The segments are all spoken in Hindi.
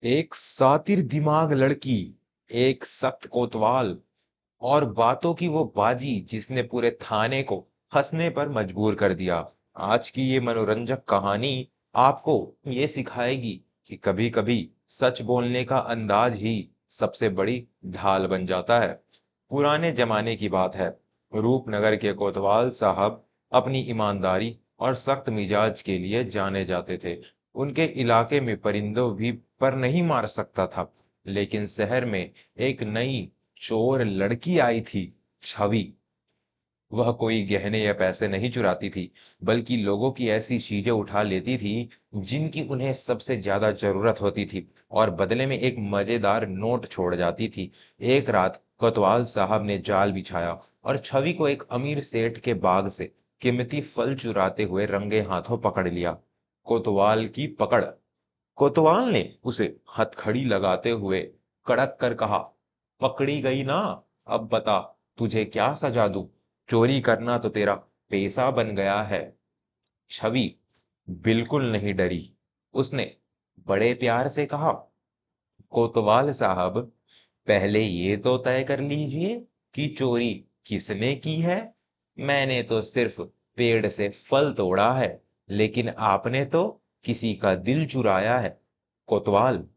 एक सातिर दिमाग लड़की, एक सख्त कोतवाल और बातों की वो बाजी जिसने पूरे थाने को हंसने पर मजबूर कर दिया। आज की ये मनोरंजक कहानी आपको ये सिखाएगी कि कभी-कभी सच बोलने का अंदाज ही सबसे बड़ी ढाल बन जाता है। पुराने जमाने की बात है। रूपनगर के कोतवाल साहब अपनी ईमानदारी और सख्त मिजाज के लिए जाने जाते थे। उनके इलाके में परिंदों भी पर नहीं मार सकता था। लेकिन शहर में एक नई चोर लड़की आई थी, छवि। वह कोई गहने या पैसे नहीं चुराती थी, बल्कि लोगों की ऐसी चीजें उठा लेती थी जिनकी उन्हें सबसे ज्यादा जरूरत होती थी और बदले में एक मजेदार नोट छोड़ जाती थी। एक रात कोतवाल साहब ने जाल बिछाया और छवि को एक अमीर सेठ के बाग से कीमती फल चुराते हुए रंगे हाथों पकड़ लिया। कोतवाल की पकड़। कोतवाल ने उसे हथकड़ी लगाते हुए कड़क कर कहा, पकड़ी गई ना? अब बता, तुझे क्या सजा दूं? चोरी करना तो तेरा पेशा बन गया है। छवि बिल्कुल नहीं डरी। उसने बड़े प्यार से कहा, कोतवाल साहब, पहले ये तो तय कर लीजिए कि चोरी किसने की है। मैंने तो सिर्फ पेड़ से फल तोड़ा है, लेकिन आपने तो किसी का दिल चुराया है। कोतवाल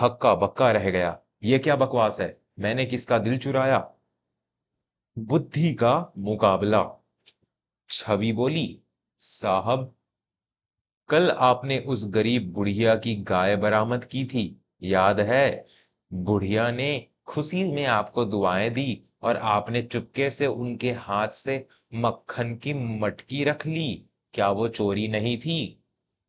हक्का बक्का रह गया। ये क्या बकवास है? मैंने किसका दिल चुराया? बुद्धि का मुकाबला। छवि बोली, साहब, कल आपने उस गरीब बुढ़िया की गाय बरामद की थी, याद है? बुढ़िया ने खुशी में आपको दुआएं दी और आपने चुपके से उनके हाथ से मक्खन की मटकी रख ली। क्या वो चोरी नहीं थी?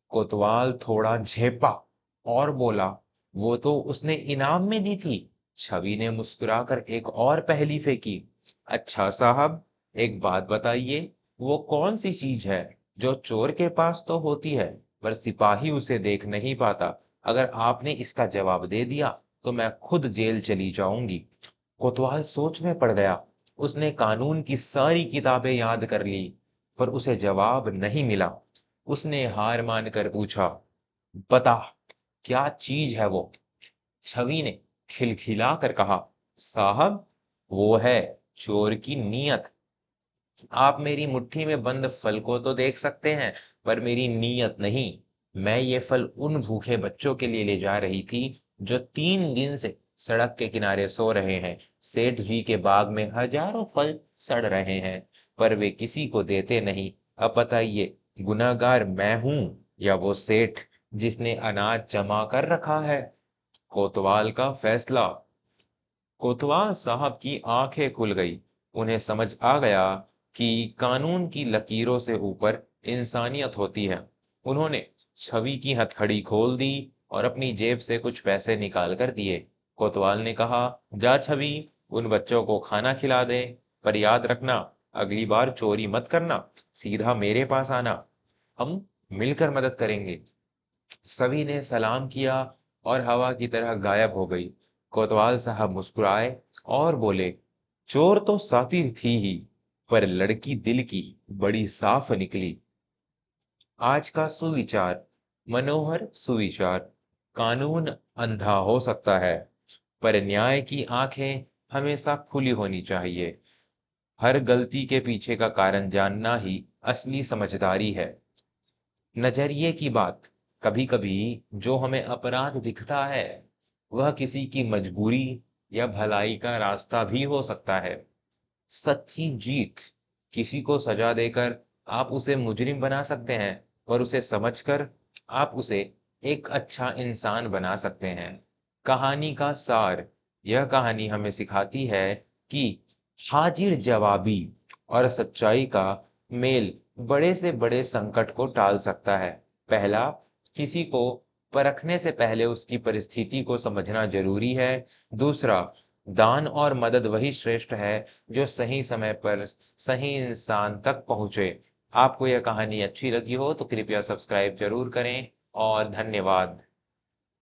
कोतवाल थोड़ा झेपा और बोला, वो तो उसने इनाम में दी थी। छवि ने मुस्कुराकर एक और पहेली फेंकी। अच्छा साहब, एक बात बताइए, वो कौन सी चीज है जो चोर के पास तो होती है पर सिपाही उसे देख नहीं पाता? अगर आपने इसका जवाब दे दिया तो मैं खुद जेल चली जाऊंगी। कोतवाल सोच में पड़ गया। उसने कानून की सारी किताबें याद कर ली, पर उसे जवाब नहीं मिला। उसने हार मानकर पूछा, बता, क्या चीज है वो? छवि ने खिलखिला कर कहा, साहब, वो है चोर की नीयत। आप मेरी मुट्ठी में बंद फल को तो देख सकते हैं, पर मेरी नीयत नहीं। मैं ये फल उन भूखे बच्चों के लिए ले जा रही थी जो 3 दिन से सड़क के किनारे सो रहे हैं। सेठ जी के बाग में हजारों फल सड़ रहे हैं, पर वे किसी को देते नहीं। अब बताइए, गुनाहगार मैं हूं या वो सेठ जिसने अनाज जमा कर रखा है? कोतवाल का फैसला। कोतवाल साहब की आंखें खुल गई। उन्हें समझ आ गया कि कानून की लकीरों से ऊपर इंसानियत होती है। उन्होंने छवि की हथकड़ी खोल दी और अपनी जेब से कुछ पैसे निकाल कर दिए। कोतवाल ने कहा, जा छवि, उन बच्चों को खाना खिला दे, पर याद रखना, अगली बार चोरी मत करना, सीधा मेरे पास आना। हम मिलकर मदद करेंगे। सभी ने सलाम किया और हवा की तरह गायब हो गई। कोतवाल साहब मुस्कुराए और बोले, चोर तो सातिर थी ही, पर लड़की दिल की बड़ी साफ निकली। आज का सुविचार। मनोहर सुविचार। कानून अंधा हो सकता है, पर न्याय की आंखें हमेशा खुली होनी चाहिए। हर गलती के पीछे का कारण जानना ही असली समझदारी है। नजरिए की बात। कभी-कभी जो हमें अपराध दिखता है, वह किसी की मजबूरी या भलाई का रास्ता भी हो सकता है। सच्ची जीत। किसी को सजा देकर आप उसे मुजरिम बना सकते हैं, पर उसे समझकर आप उसे एक अच्छा इंसान बना सकते हैं। कहानी का सार। यह कहानी हमें सिखाती है कि हाजिर जवाबी और सच्चाई का मेल बड़े से बड़े संकट को टाल सकता है। पहला, किसी को परखने से पहले उसकी परिस्थिति को समझना जरूरी है। दूसरा, दान और मदद वही श्रेष्ठ है जो सही समय पर सही इंसान तक पहुंचे। आपको यह कहानी अच्छी लगी हो तो कृपया सब्सक्राइब जरूर करें और धन्यवाद।